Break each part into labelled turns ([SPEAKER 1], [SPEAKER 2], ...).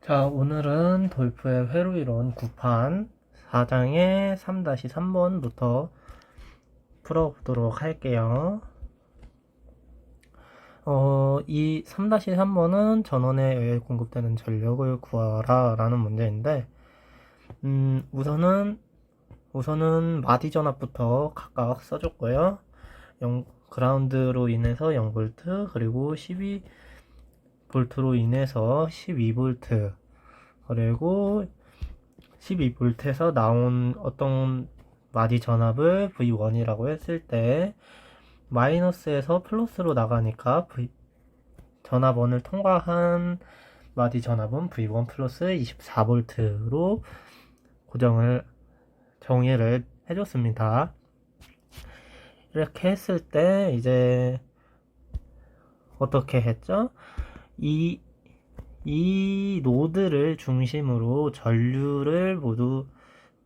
[SPEAKER 1] 자, 오늘은 돌프의 회로이론 9판 4장의 3-3번부터 풀어보도록 할게요. 이 3-3번은 전원에 의해 공급되는 전력을 구하라 라는 문제인데, 우선은 마디 전압부터 각각 써줬고요. 그라운드로 인해서 0V, 그리고 12V로 인해서 12V, 그리고 12V에서 나온 어떤 마디 전압을 V1이라고 했을 때 마이너스에서 플러스로 나가니까 전압원을 통과한 마디 전압은 V1 플러스 24V로 정의를 해줬습니다. 이렇게 했을 때 이제 어떻게 했죠? 이 노드를 중심으로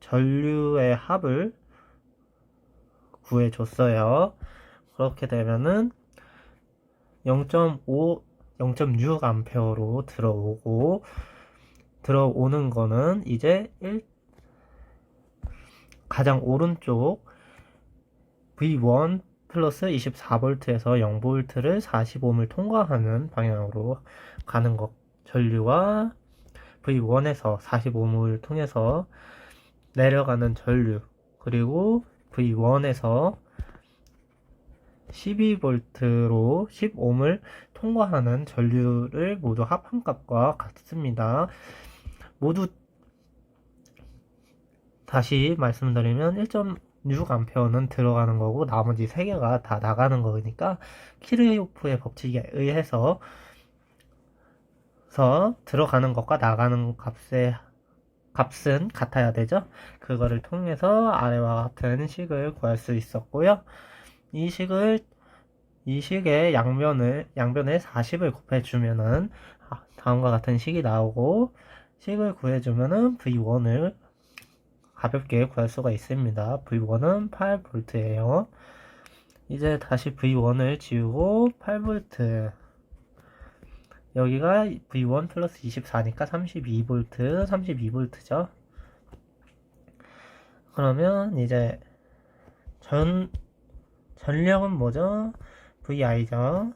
[SPEAKER 1] 전류의 합을 구해줬어요. 그렇게 되면은 0.5, 0.6A로 들어오는 거는 이제 가장 오른쪽 V1 플러스 24V에서 0V를 45를 통과하는 방향으로 가는 것. 전류와 V1에서 45를 통해서 내려가는 전류, 그리고 V1에서 12V로 10ohm을 통과하는 전류를 모두 합한값과 같습니다. 모두 다시 말씀드리면 1.6A는 들어가는 거고 나머지 3개가 다 나가는 거니까 키르호프의 법칙에 의해서 들어가는 것과 나가는 값은 같아야 되죠. 그거를 통해서 아래와 같은 식을 구할 수 있었고요. 이 식의 양변에 40을 곱해주면은 다음과 같은 식이 나오고, 식을 구해주면은 V1을 가볍게 구할 수가 있습니다. V1은 8V예요. 이제 다시 V1을 지우고 8V, 여기가 V1 플러스 24니까 32V죠. 그러면 이제 전력은 뭐죠? VI죠.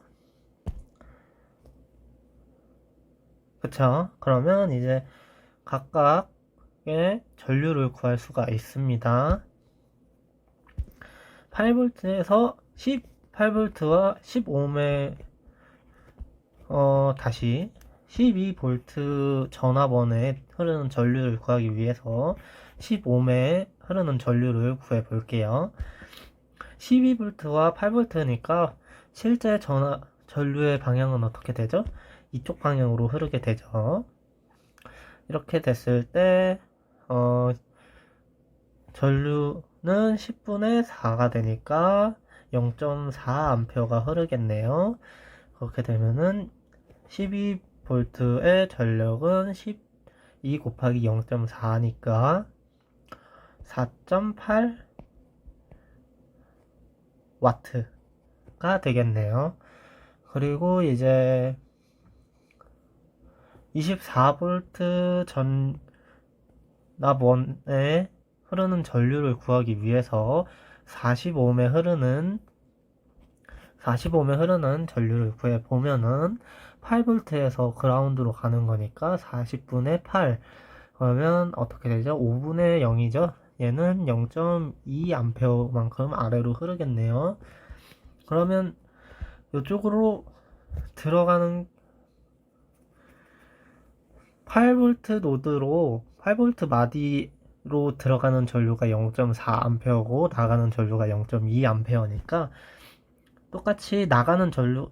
[SPEAKER 1] 그쵸? 그러면 이제 각각의 전류를 구할 수가 있습니다. 8V에서 18V와 10ohm의 다시 12V 전압원에 흐르는 전류를 구하기 위해서 10ohm에 흐르는 전류를 구해 볼게요. 12V와 8V니까 실제 전류의 방향은 어떻게 되죠? 이쪽 방향으로 흐르게 되죠. 이렇게 됐을 때 전류는 10분의 4가 되니까 0.4A가 흐르겠네요. 그렇게 되면은 12V의 전력은 12 곱하기 0.4니까 4.8W가 되겠네요. 그리고 이제 24V 전압원에 흐르는 전류를 구하기 위해서 45ohm에 흐르는 전류를 구해보면은 8V에서 그라운드로 가는 거니까 40분의 8. 그러면 어떻게 되죠? 5분의 0이죠? 얘는 0.2A만큼 아래로 흐르겠네요. 그러면 이쪽으로 들어가는 8V 마디로 들어가는 전류가 0.4A고 나가는 전류가 0.2A니까 똑같이 나가는 전류가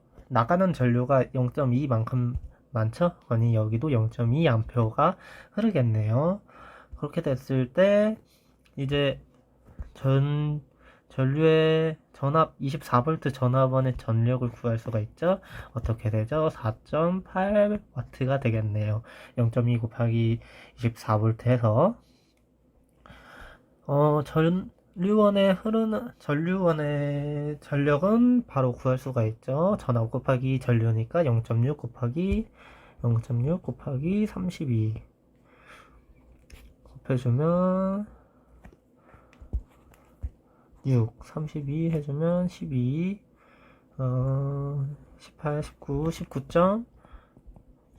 [SPEAKER 1] 0.2만큼 많죠? 그러니 여기도 0.2A가 흐르겠네요. 그렇게 됐을 때 이제 전류의 전압 24V 전압원의 전력을 구할 수가 있죠. 어떻게 되죠? 4.8W가 되겠네요. 0.2 곱하기 24V 해서 전류원의 전력은 바로 구할 수가 있죠. 전압 곱하기 전류니까 0.6 곱하기 0.6 곱하기 32 곱해주면 6, 32 해주면 12, 18, 19,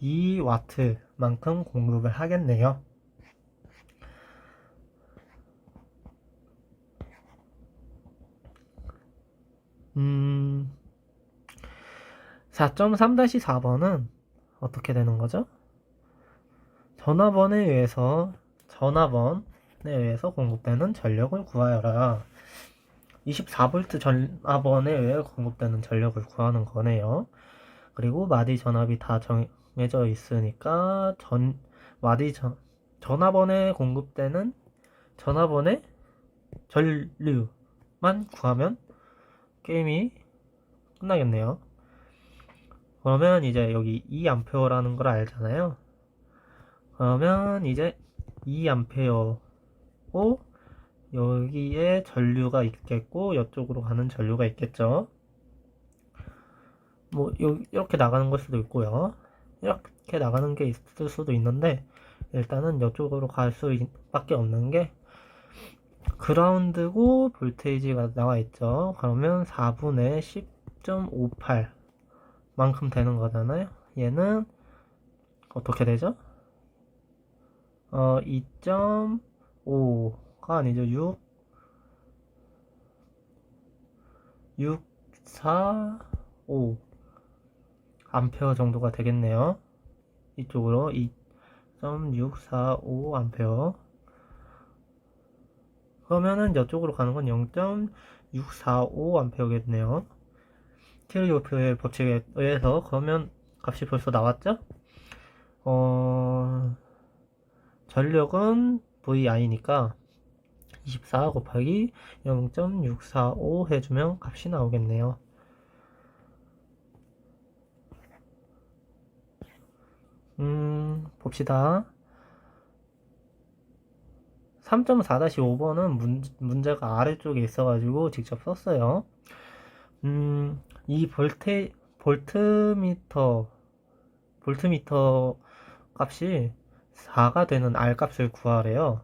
[SPEAKER 1] 19.2W만큼 공급을 하겠네요. 4.3-4번은 어떻게 되는 거죠? 전화번에 의해서 공급되는 전력을 구하여라. 24V 전화번에 의해 공급되는 전력을 구하는 거네요. 그리고 마디 전압이 다 정해져 있으니까 전화번에 공급되는 전화번의 전류만 구하면 게임이 끝나겠네요. 그러면 이제 여기 2A라는 걸 알잖아요. 그러면 이제 2A고 여기에 전류가 있겠고 이쪽으로 가는 전류가 있겠죠. 뭐 이렇게 나가는 걸 수도 있고요. 이렇게 나가는 게 있을 수도 있는데 일단은 이쪽으로 갈 수밖에 없는 게 그라운드고 볼테이지가 나와 있죠. 그러면 4분의 10.58 만큼 되는 거잖아요. 얘는 어떻게 되죠? 2.5가 아니죠. 6, 4, 5 암페어 정도가 되겠네요. 이쪽으로 2.645 암페어. 그러면은 이쪽으로 가는 건 0.645 암페어겠네요. 키르요프의 법칙에 의해서. 그러면 값이 벌써 나왔죠? 전력은 VI니까 24 곱하기 0.645 해주면 값이 나오겠네요. 봅시다. 3.4-5번은 문제가 아래쪽에 있어가지고 직접 썼어요. 이 볼트미터 값이 4가 되는 R 값을 구하래요.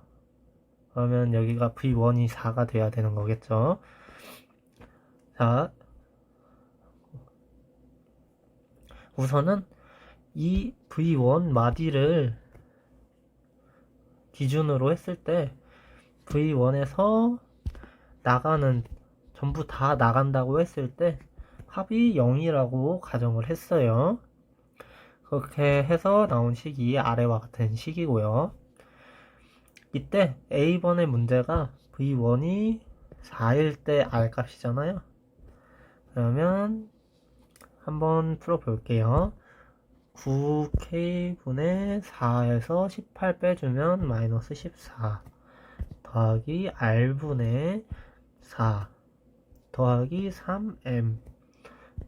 [SPEAKER 1] 그러면 여기가 V1이 4가 돼야 되는 거겠죠. 자, 우선은 이 V1 마디를 기준으로 했을 때 V1에서 전부 다 나간다고 했을 때 합이 0이라고 가정을 했어요. 그렇게 해서 나온 식이 아래와 같은 식이고요. 이때 A번의 문제가 V1이 4일 때 R 값이잖아요. 그러면 한번 풀어볼게요. 9K분의 4에서 18 빼주면 마이너스 14 더하기 R분의 4 더하기 3M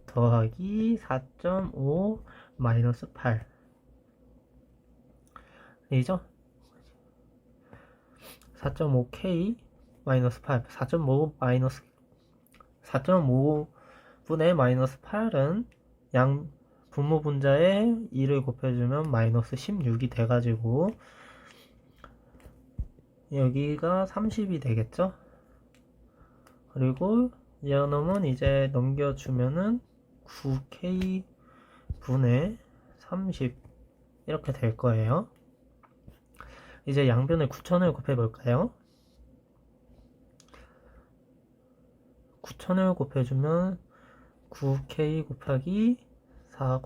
[SPEAKER 1] 더하기 4.5 마이너스 8 이죠? 4.5K 마이너스 8 4.5 마이너스 4.5분의 마이너스 8은 분모 분자에 2를 곱해주면 마이너스 16이 돼가지고 여기가 30이 되겠죠? 그리고 이놈은 이제 넘겨주면은 9K 분의 30 이렇게 될 거예요. 이제 양변에 9,000을 곱해볼까요? 9,000을 곱해주면 9K 곱하기 4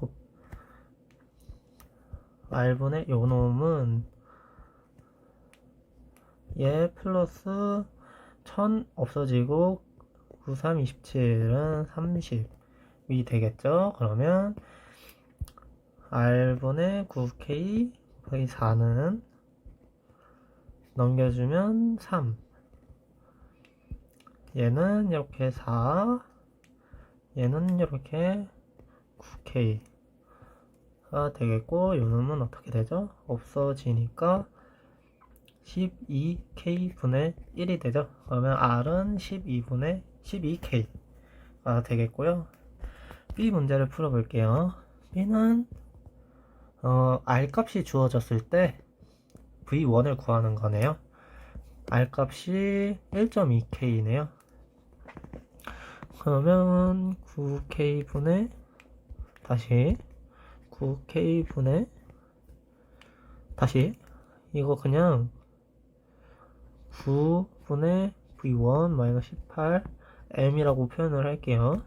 [SPEAKER 1] R분의 요놈은 얘 플러스 1000 없어지고 9, 3, 27은 30이 되겠죠? 그러면 R분의 9K 곱하기 4는 넘겨주면 3 얘는 이렇게 4 얘는 이렇게 9K가 되겠고 요놈은 어떻게 되죠? 없어지니까 12K분의 1이 되죠. 그러면 R은 12분의 12K가 되겠고요. B 문제를 풀어볼게요. B는 R 값이 주어졌을 때 V1을 구하는 거네요. R 값이 1.2K네요. 그러면 9K분의 다시 9K분의 다시 이거 그냥 9분의 V1 18 M이라고 표현을 할게요.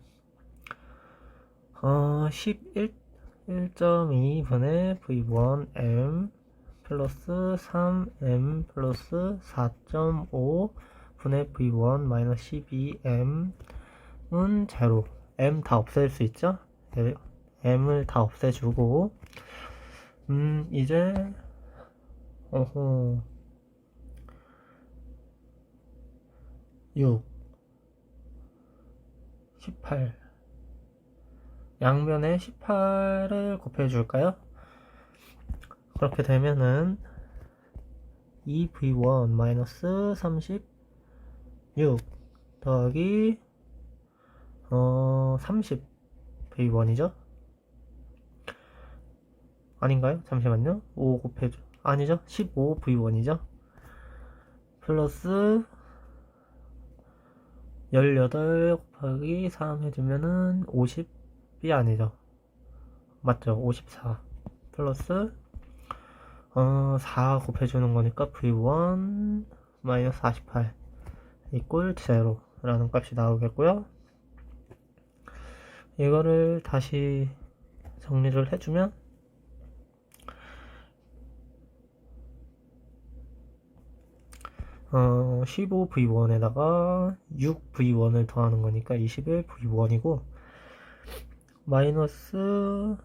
[SPEAKER 1] 1.2분의 V1 M 플러스 3M 플러스 4.5 분의 V1 12M 은 제로. M 다 없앨 수 있죠? M을 다 없애주고 이제 6 18 양면에 18을 곱해줄까요? 그렇게 되면은 2V1 마이너스 36 더하기 30V1이죠? 아닌가요? 잠시만요. 5 곱해줘. 아니죠? 15V1이죠? 플러스 18 곱하기 3 해주면은 50이 아니죠? 맞죠? 54 플러스 4 곱해주는 거니까 V1 마이너스 48 이꼴 0 라는 값이 나오겠고요. 이거를 다시 정리를 해주면 15V1에다가 6V1을 더하는 거니까 21V1이고 마이너스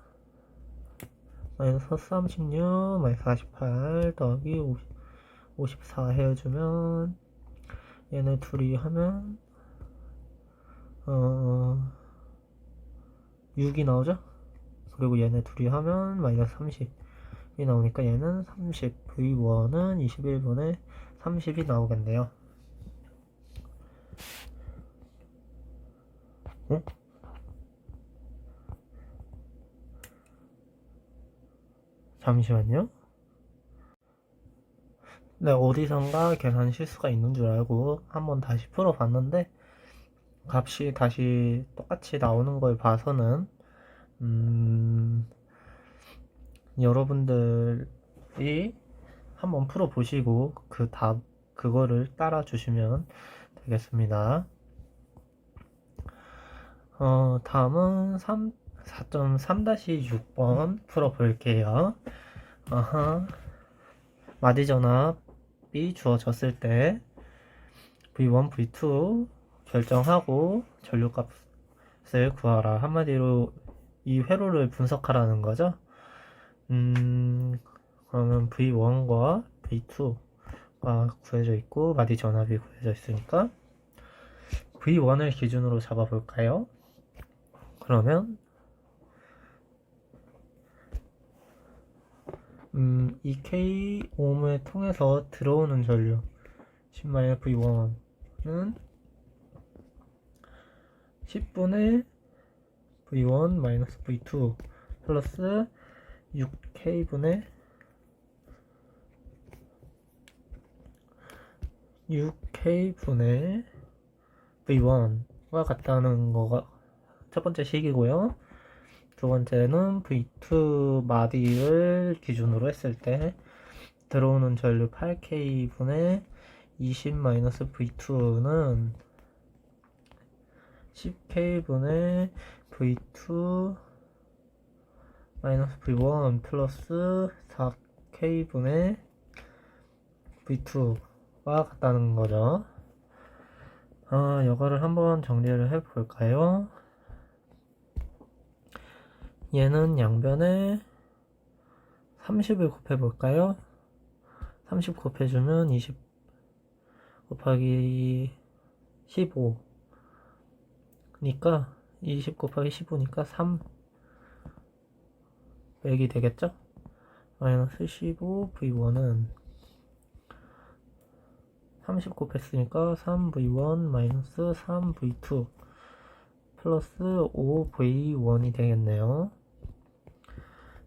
[SPEAKER 1] 36 마이너스 48 더하기 54 해주면 얘네 둘이 하면 6이 나오죠? 그리고 얘네 둘이 하면 마이너스 30이 나오니까 얘는 30 V1은 21분의 30이 나오겠네요. 잠시만요. 네, 어디선가 계산 실수가 있는 줄 알고 한번 다시 풀어봤는데 값이 다시 똑같이 나오는 걸 봐서는 여러분들이 한번 풀어보시고 그거를 따라 주시면 되겠습니다. 다음은 4.3-6번 풀어볼게요. 마디전압이 주어졌을 때 V1, V2 결정하고 전류값을 구하라. 한마디로 이 회로를 분석하라는 거죠. 그러면 V1과 V2가 구해져 있고 마디전압이 구해져 있으니까 V1을 기준으로 잡아볼까요? 그러면 이 K옴을 통해서 들어오는 전류 10-V1은 10분의 V1 V2 플러스 6K분의 V1과 같다는 거가 첫 번째 식이고요. 두 번째는 V2 마디를 기준으로 했을 때 들어오는 전류 8K분의 20-V2는 10K분의 V2 V1 플러스 4K분의 V2와 같다는 거죠. 이거를 한번 정리를 해볼까요? 얘는 양변에 30을 곱해볼까요? 30 곱해주면 20 곱하기 15 니까 20 곱하기 15니까 3 빼기 되겠죠? 마이너스 15 V1은 30 곱했으니까 3V1 마이너스 3V2 플러스 5V1이 되겠네요.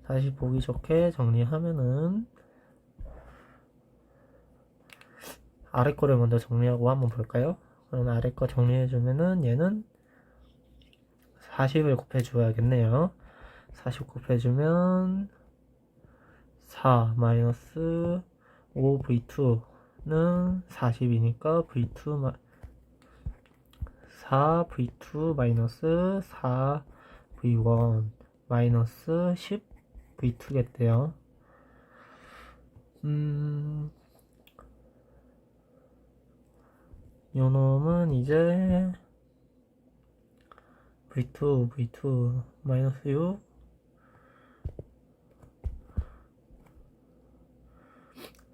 [SPEAKER 1] 다시 보기 좋게 정리하면은 아래 거를 먼저 정리하고 한번 볼까요? 그럼 아래 거 정리해주면은 얘는 40을 곱해줘야겠네요. 40 곱해주면 4 마이너스 5v2는 40이니까 v2 4v2 마이너스 4v1 마이너스 10v2겠대요. 요놈은 이제 v2 마이너스 6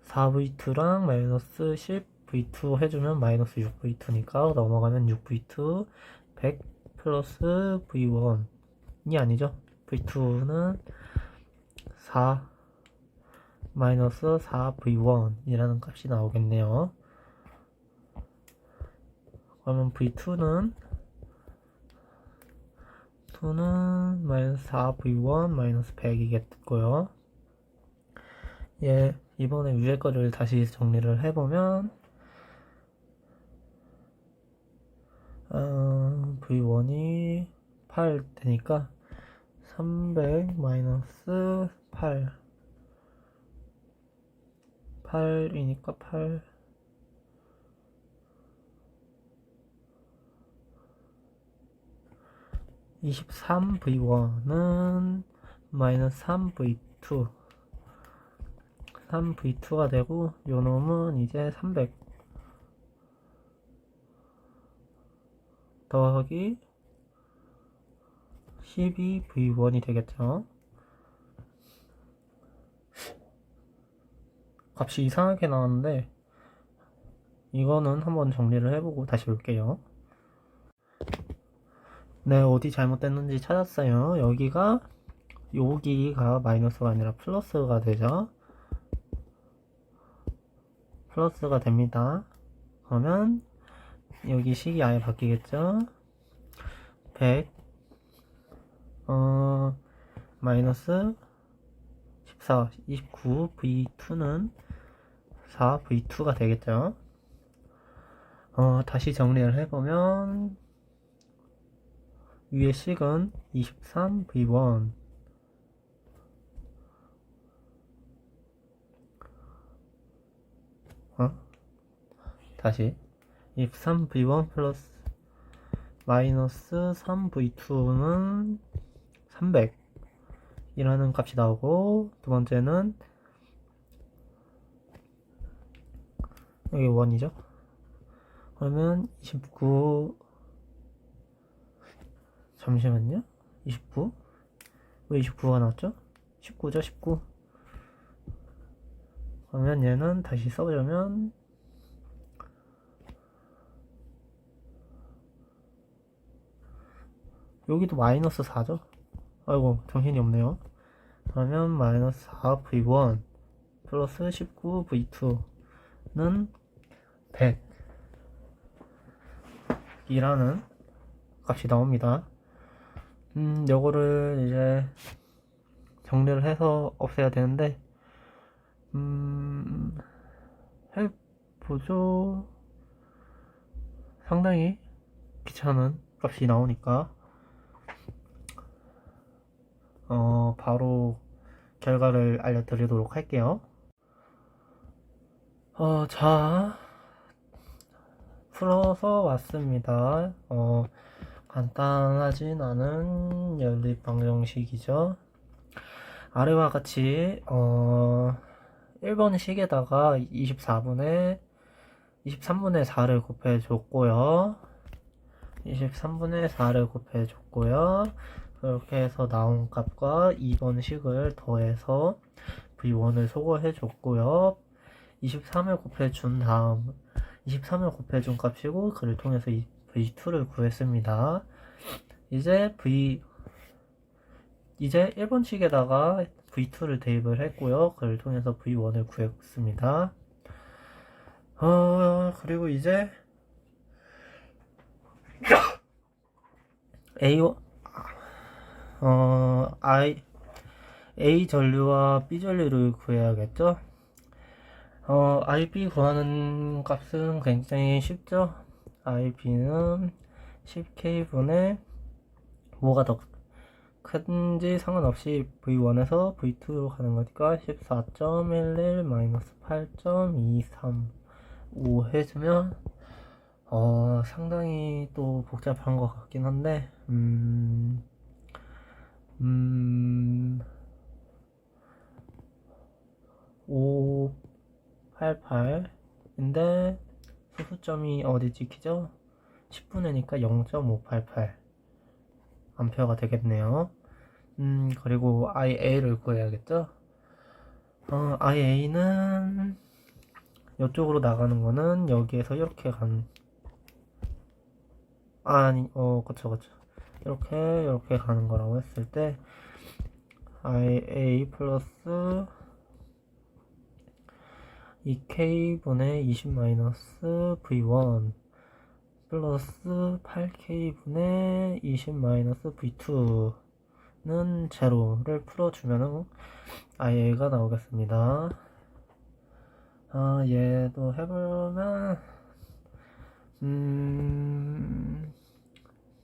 [SPEAKER 1] 4v2랑 마이너스 10v2 해주면 마이너스 6v2니까 넘어가면 6v2 100 플러스 v1이 아니죠. v2는 4 마이너스 4v1 이라는 값이 나오겠네요. 그러면 v2는 마이너스 4v1 마이너스 100이겠고요. 예, 이번에 위에 거를 다시 정리를 해보면 v1이 8 되니까 300 마이너스 8이니까 8 23v1은 마이너스 3v2가 되고 요놈은 이제 300 더하기 12v1이 되겠죠. 값이 이상하게 나왔는데 이거는 한번 정리를 해보고 다시 올게요. 네, 어디 잘못됐는지 찾았어요. 여기가 마이너스가 아니라 플러스가 되죠. 플러스가 됩니다. 그러면 여기 식이 아예 바뀌겠죠. 100 마이너스 14 29 v2는 4 v2가 되겠죠. 다시 정리를 해보면 위의 식은 23 v1 다시 23 v1 플러스 마이너스 3v2는 300 이라는 값이 나오고, 두 번째는 여기 1이죠. 그러면 29 잠시만요. 29 왜 29가 나왔죠? 19죠. 19 그러면 얘는 다시 써보자면 여기도 마이너스 4죠. 아이고 정신이 없네요. 그러면 마이너스 4v1 플러스 19v2는 100 이라는 값이 나옵니다. 요거를 이제 정리를 해서 없애야 되는데 해보죠. 상당히 귀찮은 값이 나오니까 바로 결과를 알려드리도록 할게요. 자, 풀어서 왔습니다. 간단하진 않은 연립 방정식이죠. 아래와 같이 1번 식에다가 23분의 4를 곱해줬고요. 23분의 4를 곱해줬고요. 그렇게 해서 나온 값과 2번 식을 더해서 v1을 소거해줬고요. 23을 곱해준 다음 23을 곱해준 값이고 그를 통해서 v2를 구했습니다. 이제 1번 식에다가 v2를 대입을 했고요. 그를 통해서 v1을 구했습니다. 그리고 이제 A 전류와 B 전류를 구해야겠죠? IB 구하는 값은 굉장히 쉽죠? IB는 10K분의 뭐가 더 큰지 상관없이 V1에서 V2로 가는 거니까 14.11-8.235 해주면 상당히 또 복잡한 것 같긴 한데 588인데 소수점이 어디 찍히죠? 10분의니까 0.588 암페어가 되겠네요. 그리고 IA를 구해야겠죠? IA는 이쪽으로 나가는 거는 여기에서 이렇게 그쵸. 이렇게 가는 거라고 했을 때, IA 플러스 2K분의 20-V1 플러스 8K분의 20-V2는 제로를 풀어주면은 IA가 나오겠습니다. 얘도 해보면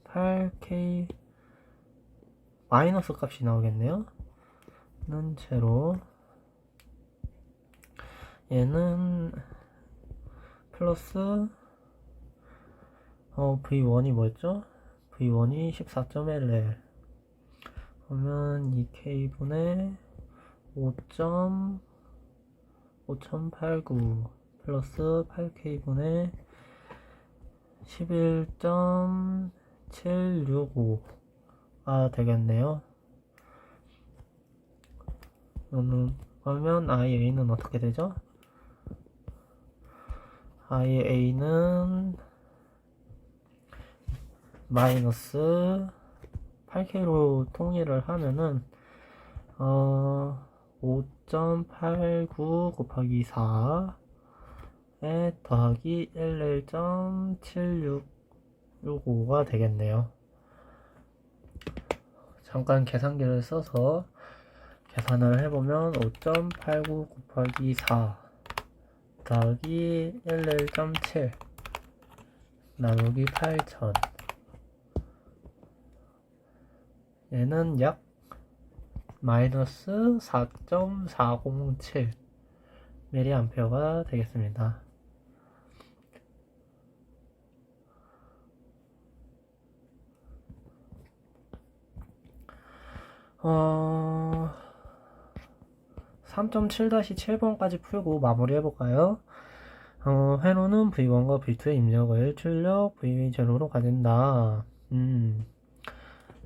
[SPEAKER 1] 8K 마이너스 값이 나오겠네요. 는 제로. 얘는 플러스 V1이 뭐였죠? V1이 14.11 그러면 2K분의 5.89 플러스 8K분의 11.765가 되겠네요. 그러면 IA는 어떻게 되죠? IA는 마이너스 8K로 통일을 하면은 5.89 곱하기 4에 더하기 11.765가 되겠네요. 잠깐 계산기를 써서 계산을 해보면 5.89 곱하기 4 더하기 11.7 나누기 8,000 얘는 약 마이너스 4.407 mA가 되겠습니다. 어... 3.7-7번까지 풀고 마무리 해볼까요? 회로는 V1과 V2의 입력을 출력 V0로 가진다.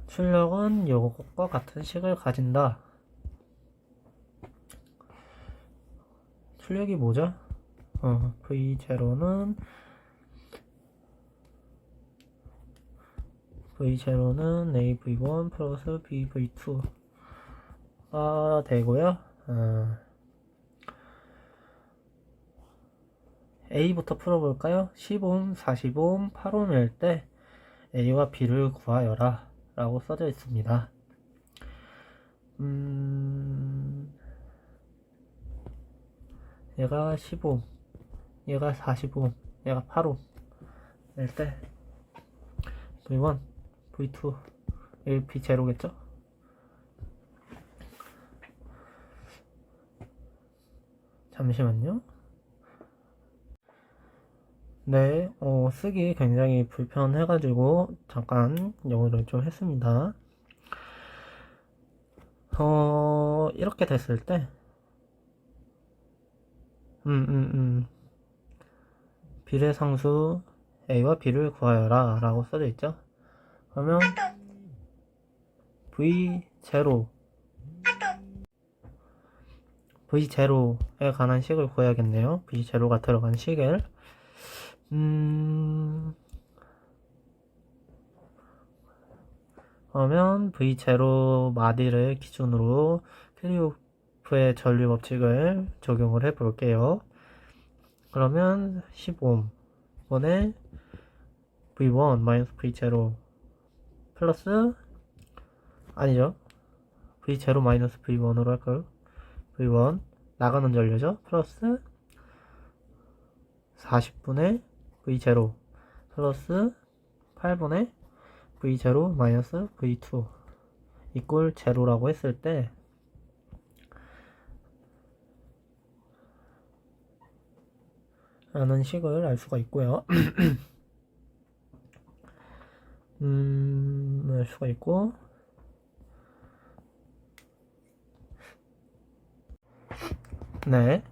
[SPEAKER 1] 출력은 이것과 같은 식을 가진다. 출력이 뭐죠? V0는 AV1 플러스 BV2가 되고요. A부터 풀어볼까요? 10옴, 40옴, 8옴일 때 A와 B를 구하여라 라고 써져 있습니다. 얘가 10옴, 얘가 40옴, 얘가 8옴 일 때 V1, V2, AP 제로겠죠? 잠시만요. 네, 쓰기 굉장히 불편해가지고 잠깐 영어를 좀 했습니다. 이렇게 됐을 때 비례상수 A와 B를 구하여라 라고 써져 있죠. 그러면 V0에 관한 식을 구해야겠네요. V0가 들어간 식을 그러면 V0 마디를 기준으로 클리오프의 전류 법칙을 적용을 해 볼게요. 그러면 15분의 V1 마이너스 V0 플러스 아니죠. V0 마이너스 V1으로 할까요? V1 나가는 전류죠. 플러스 40분의 V0 플러스 8분의 V0 마이너스 V2 이꼴 제로라고 했을 때 라는 식을 알 수가 있고요. 알 수가 있고, 네,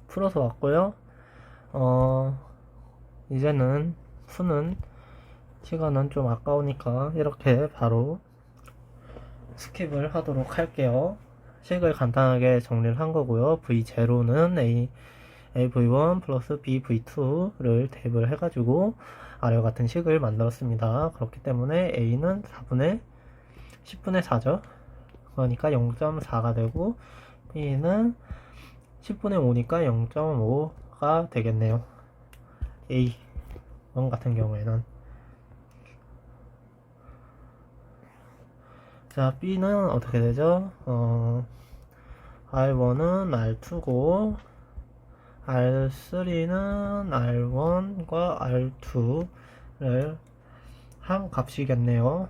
[SPEAKER 1] 풀어서 왔고요. 이제는 푸는 시간은 좀 아까우니까 이렇게 바로 스킵을 하도록 할게요. 식을 간단하게 정리를 한 거고요. V0는 AV1 플러스 BV2를 대입을 해가지고 아래와 같은 식을 만들었습니다. 그렇기 때문에 A는 10분의 4죠. 그러니까 0.4가 되고 B는 10분의 5니까 0.5가 되겠네요. A1 같은 경우에는. 자, B는 어떻게 되죠? R1은 R2고 R3는 R1과 R2를 한 값이겠네요.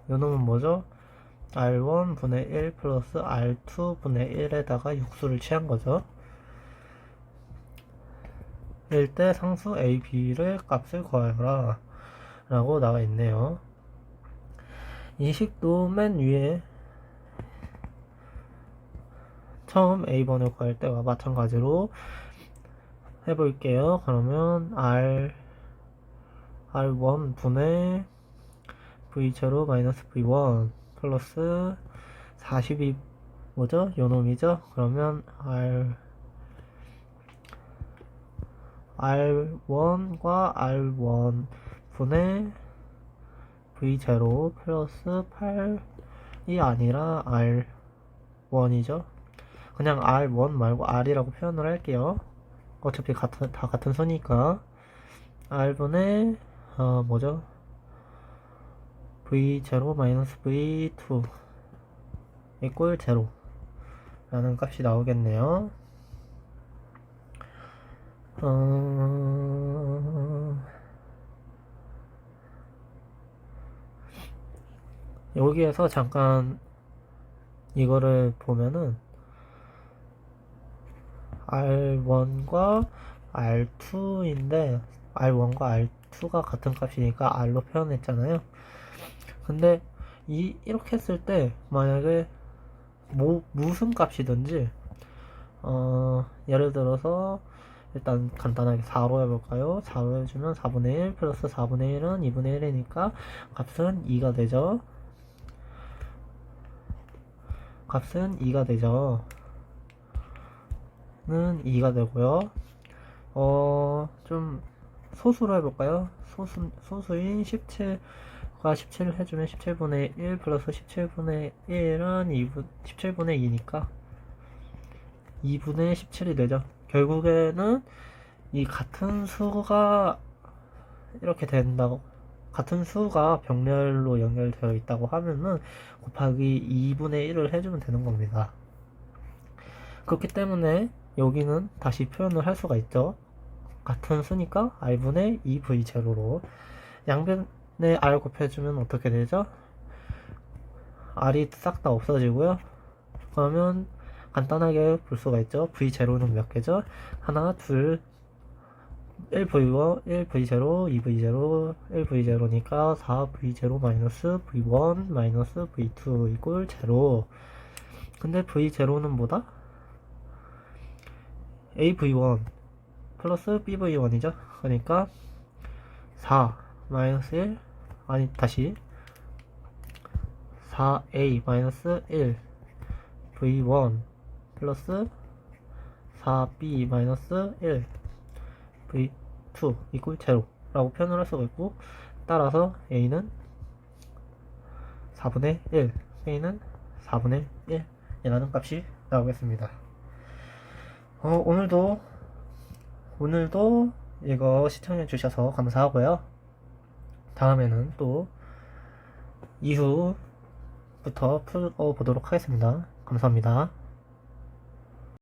[SPEAKER 1] 요놈은 뭐죠? R1분의 1 플러스 R2분의 1에다가 육수를 취한 거죠. 이럴 때 상수 A, B를 값을 구하여라 라고 나와 있네요. 이 식도 맨 위에 처음 A번을 구할 때와 마찬가지로 해볼게요. 그러면 R1 분의 V0 마이너스 V1 플러스 42 뭐죠? 요놈이죠? 그러면 R1과 R1 분의 V0 플러스 8이 아니라 R1이죠? 그냥 R1 말고 R이라고 표현을 할게요. 어차피 다 같은 수니까 R분의 뭐죠? V0 마이너스 V2 이꼴 0 라는 값이 나오겠네요. 여기에서 잠깐 이거를 보면은 R1과 R2인데 R1과 R2가 같은 값이니까 R로 표현했잖아요. 근데 이렇게 했을 때 만약에 무슨 값이든지 예를 들어서 일단 간단하게 4로 해볼까요? 4로 해주면 4분의 1 플러스 4분의 1은 2분의 1이니까 값은 2가 되죠. 값은 2가 되죠. 는 2가 되고요. 좀 소수로 해볼까요? 소수인 17과 17을 해주면 17분의 1 플러스 17분의 1은 17분의 2니까 2분의 17이 되죠. 결국에는 이 같은 수가 이렇게 된다고, 같은 수가 병렬로 연결되어 있다고 하면은 곱하기 2분의 1을 해주면 되는 겁니다. 그렇기 때문에 여기는 다시 표현을 할 수가 있죠. 같은 수니까 R분의 2V0로 양변에 R 곱해주면 어떻게 되죠? R이 싹 다 없어지고요. 그러면 간단하게 볼 수가 있죠. V0는 몇 개죠? 하나, 둘, 1V1, 1V0, 2V0, 1V0니까 4V0 마이너스 V1 마이너스 V2 이꼴 0. 근데 V0는 뭐다? AV1 플러스 BV1이죠. 그러니까 4 마이너스 1 아니 다시 4A 마이너스 1 V1 플러스 4B 마이너스 1 V2 이꼴 0 라고 표현을 할 수가 있고, 따라서 A는 4분의 1 A는 4분의 1 이라는 값이 나오겠습니다. 오늘도 이거 시청해 주셔서 감사하고요. 다음에는 또 이후 부터 풀어보도록 하겠습니다. 감사합니다.